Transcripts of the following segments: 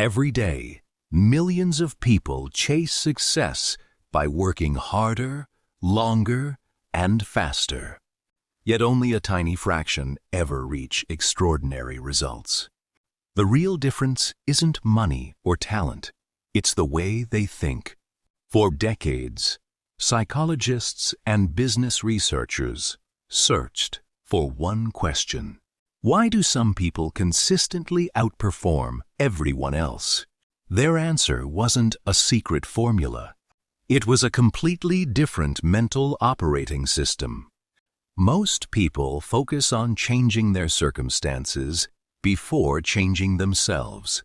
Every day, millions of people chase success by working harder, longer, and faster. Yet only a tiny fraction ever reach extraordinary results. The real difference isn't money or talent, it's the way they think. For decades, psychologists and business researchers searched for one question. Why do some people consistently outperform everyone else? Their answer wasn't a secret formula. It was a completely different mental operating system. Most people focus on changing their circumstances before changing themselves.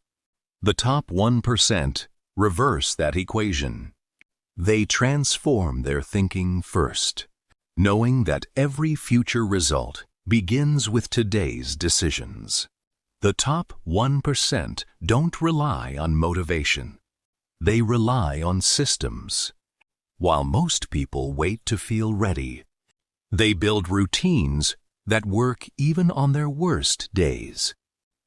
The top 1% reverse that equation. They transform their thinking first, knowing that every future result begins with today's decisions. The top 1% don't rely on motivation. They rely on systems. While most people wait to feel ready, they build routines that work even on their worst days.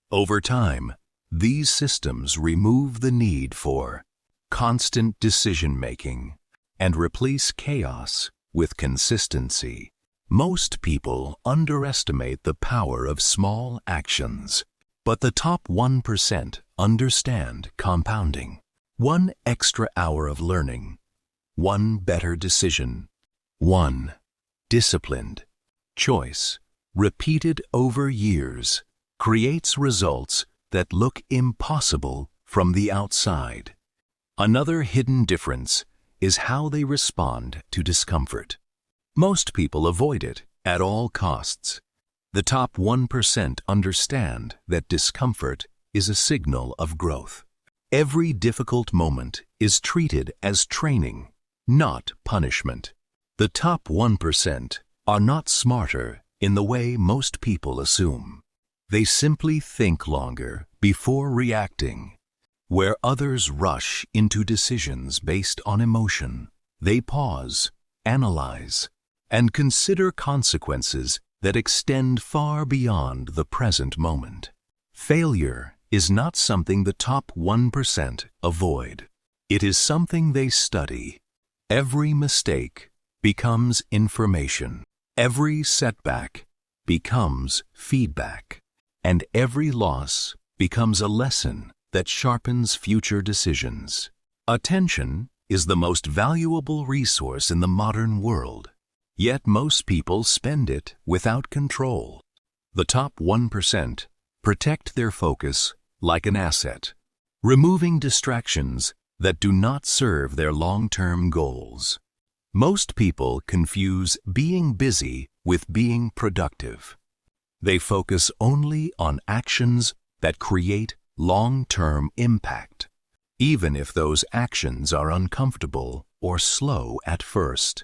Over time, these systems remove the need for constant decision-making and replace chaos with consistency. Most people underestimate the power of small actions, but the top 1% understand compounding. One extra hour of learning, one better decision, one disciplined choice, repeated over years, creates results that look impossible from the outside. Another hidden difference is how they respond to discomfort. Most people avoid it at all costs. The top 1% understand that discomfort is a signal of growth. Every difficult moment is treated as training, not punishment. The top 1% are not smarter in the way most people assume. They simply think longer before reacting. Where others rush into decisions based on emotion, they pause, analyze, and consider consequences that extend far beyond the present moment. Failure is not something the top 1% avoid. It is something they study. Every mistake becomes information. Every setback becomes feedback. And every loss becomes a lesson that sharpens future decisions. Attention is the most valuable resource in the modern world. Yet most people spend it without control. The top 1% protect their focus like an asset, removing distractions that do not serve their long-term goals. Most people confuse being busy with being productive. They focus only on actions that create long-term impact, even if those actions are uncomfortable or slow at first.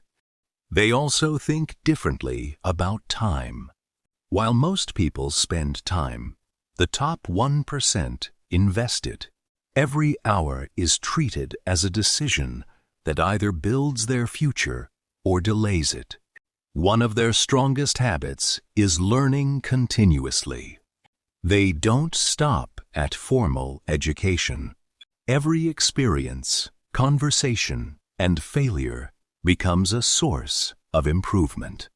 They also think differently about time. While most people spend time, the top 1% invest it. Every hour is treated as a decision that either builds their future or delays it. One of their strongest habits is learning continuously. They don't stop at formal education. Every experience, conversation, and failure becomes a source of improvement.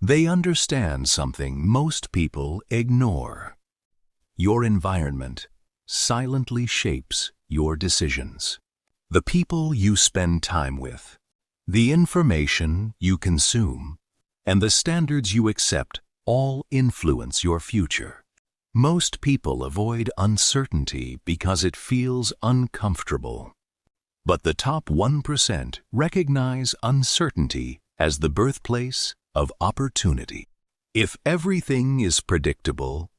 They understand something most people ignore. Your environment silently shapes your decisions. The people you spend time with, the information you consume, and the standards you accept all influence your future. Most people avoid uncertainty because it feels uncomfortable. But the top 1% recognize uncertainty as the birthplace of opportunity. If everything is predictable,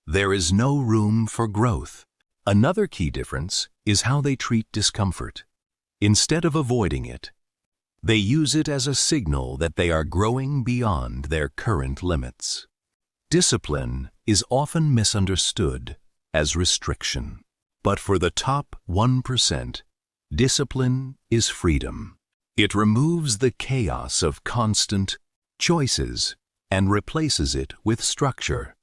there is no room for growth. Another key difference is how they treat discomfort. Instead of avoiding it, they use it as a signal that they are growing beyond their current limits. Discipline is often misunderstood as restriction. But for the top 1%, discipline is freedom. It removes the chaos of constant choices and replaces it with structure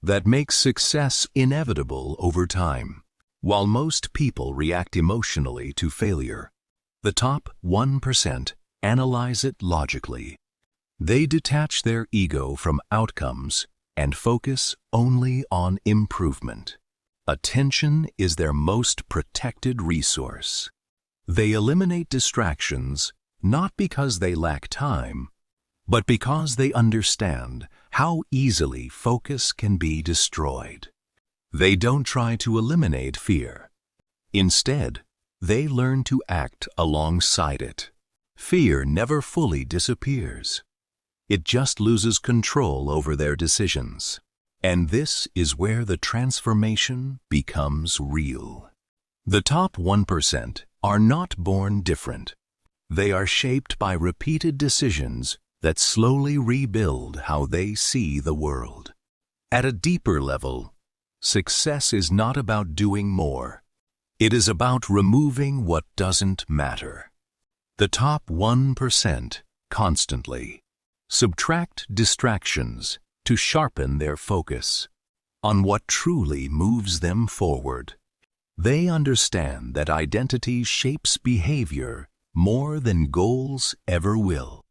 that makes success inevitable over time. While most people react emotionally to failure, the top 1% analyze it logically. They detach their ego from outcomes and focus only on improvement. Attention is their most protected resource. They eliminate distractions not because they lack time, but because they understand how easily focus can be destroyed. They don't try to eliminate fear. Instead, they learn to act alongside it. Fear never fully disappears. It just loses control over their decisions. And this is where the transformation becomes real. The top 1% are not born different. They are shaped by repeated decisions that slowly rebuild how they see the world. At a deeper level, success is not about doing more. It is about removing what doesn't matter. The top 1% constantly subtract distractions to sharpen their focus on what truly moves them forward. They understand that identity shapes behavior more than goals ever will.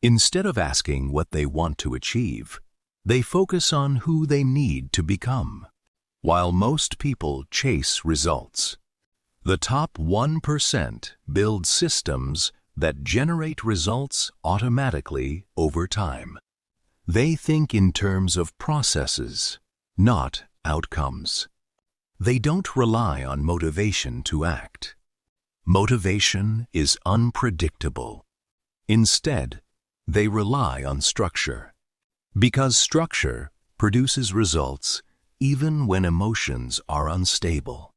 Instead of asking what they want to achieve, they focus on who they need to become. While most people chase results, the top 1% build systems that generate results automatically over time. They think in terms of processes, not outcomes. They don't rely on motivation to act. Motivation is unpredictable. Instead, they rely on structure. Because structure produces results even when emotions are unstable.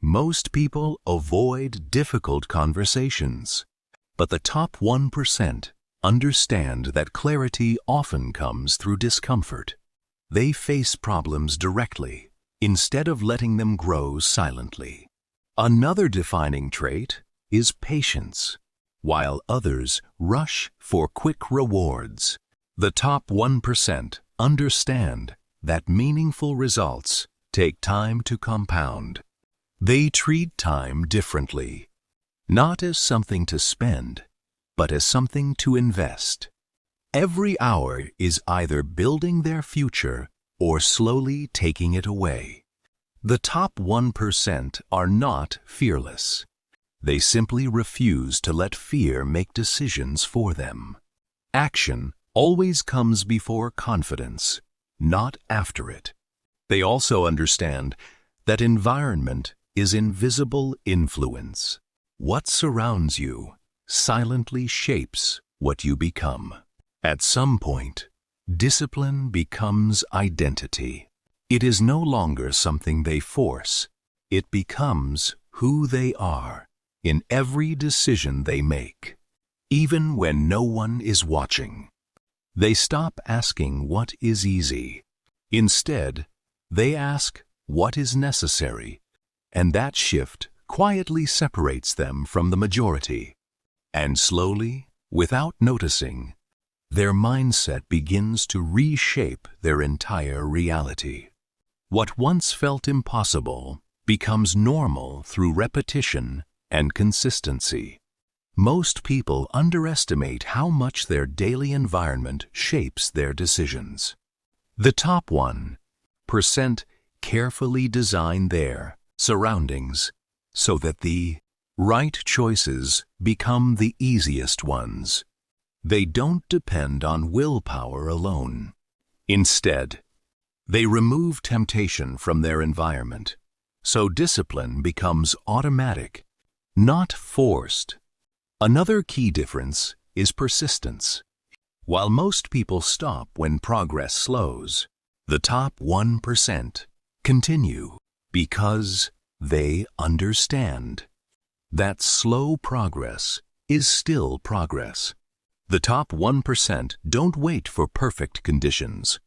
Most people avoid difficult conversations, but the top 1% understand that clarity often comes through discomfort. They face problems directly instead of letting them grow silently. Another defining trait is patience. While others rush for quick rewards, the top 1% understand that meaningful results take time to compound. They treat time differently, not as something to spend, but as something to invest. Every hour is either building their future or slowly taking it away. The top 1% are not fearless. They simply refuse to let fear make decisions for them. Action always comes before confidence, not after it. They also understand that environment is invisible influence. What surrounds you silently shapes what you become. At some point, discipline becomes identity. It is no longer something they force. It becomes who they are in every decision they make, even when no one is watching. They stop asking what is easy. Instead, they ask what is necessary, and that shift quietly separates them from the majority. And slowly, without noticing, their mindset begins to reshape their entire reality. What once felt impossible becomes normal through repetition and consistency. Most people underestimate how much their daily environment shapes their decisions. The top 1% carefully design their surroundings so that the right choices become the easiest ones. They don't depend on willpower alone. Instead, they remove temptation from their environment, so discipline becomes automatic, not forced. Another key difference is persistence. While most people stop when progress slows, the top 1% continue because they understand that slow progress is still progress. The top 1% don't wait for perfect conditions.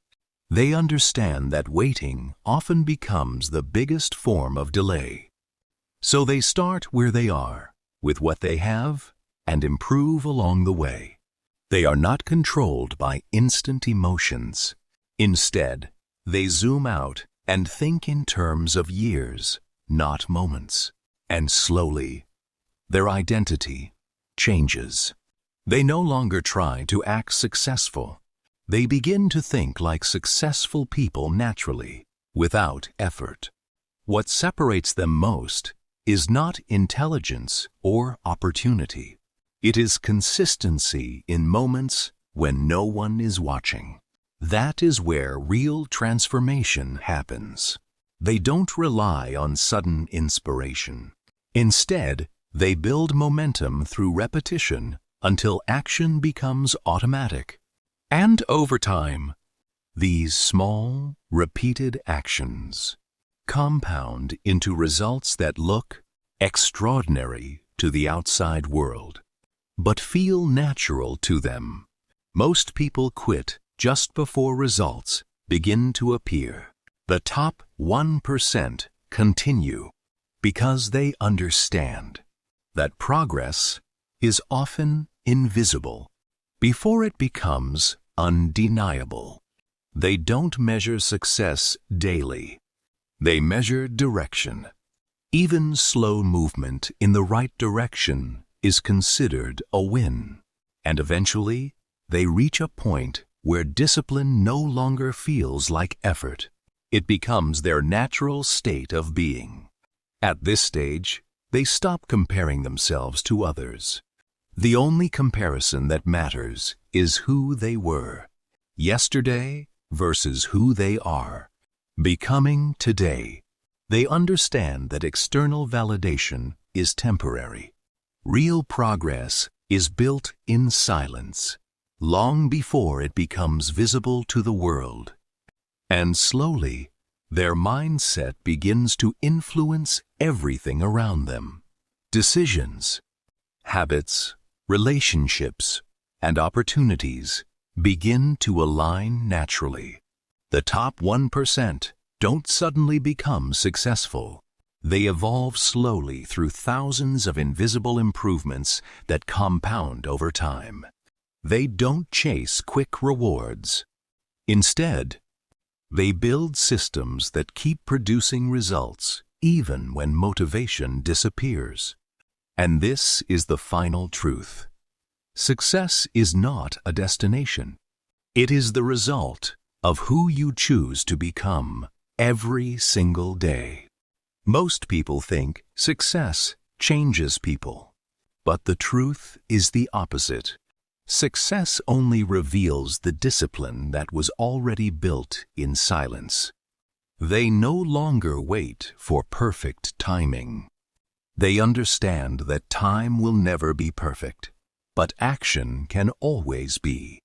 They understand that waiting often becomes the biggest form of delay. So they start where they are, with what they have, and improve along the way. They are not controlled by instant emotions. Instead, they zoom out and think in terms of years. not moments. And slowly, their identity changes. They no longer try to act successful. They begin to think like successful people naturally, without effort. What separates them most is not intelligence or opportunity. It is consistency in moments when no one is watching. That is where real transformation happens. They don't rely on sudden inspiration. Instead, they build momentum through repetition until action becomes automatic. And over time, these small, repeated actions compound into results that look extraordinary to the outside world, but feel natural to them. Most people quit just before results begin to appear. The top 1% continue because they understand that progress is often invisible before it becomes undeniable. They don't measure success daily. They measure direction. Even slow movement in the right direction is considered a win. And eventually, they reach a point where discipline no longer feels like effort. It becomes their natural state of being. At this stage, they stop comparing themselves to others. The only comparison that matters is who they were yesterday versus who they are becoming today. They understand that external validation is temporary. Real progress is built in silence, long before it becomes visible to the world. And slowly, their mindset begins to influence everything around them. Decisions, habits, relationships, and opportunities begin to align naturally. The top 1% don't suddenly become successful. They evolve slowly through thousands of invisible improvements that compound over time. They don't chase quick rewards. Instead, they build systems that keep producing results even when motivation disappears. And this is the final truth. Success is not a destination. It is the result of who you choose to become every single day. Most people think success changes people, but the truth is the opposite. Success only reveals the discipline that was already built in silence. They no longer wait for perfect timing. They understand that time will never be perfect, but action can always be.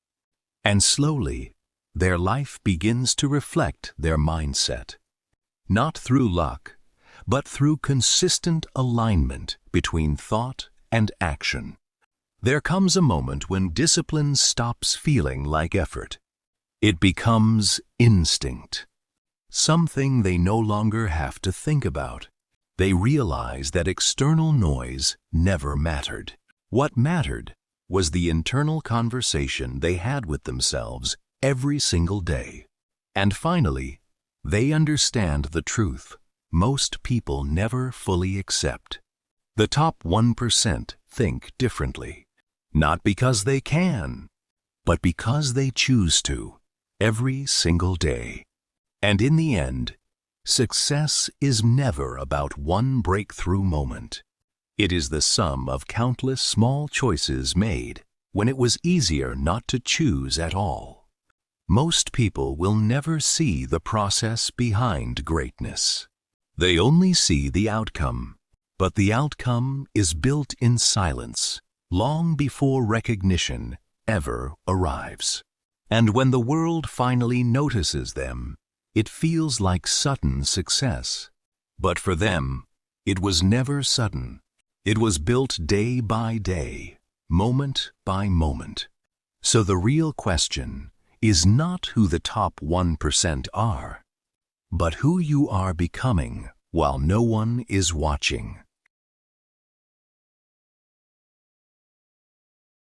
And slowly, their life begins to reflect their mindset. Not through luck, but through consistent alignment between thought and action. There comes a moment when discipline stops feeling like effort. It becomes instinct, something they no longer have to think about. They realize that external noise never mattered. What mattered was the internal conversation they had with themselves every single day. And finally, they understand the truth most people never fully accept. The top 1% think differently, not because they can, but because they choose to, every single day. And in the end, success is never about one breakthrough moment. It is the sum of countless small choices made when it was easier not to choose at all. Most people will never see the process behind greatness. They only see the outcome, but the outcome is built in silence, long before recognition ever arrives. And when the world finally notices them, it feels like sudden success. But for them, it was never sudden. It was built day by day, moment by moment. So the real question is not who the top 1% are, but who you are becoming while no one is watching.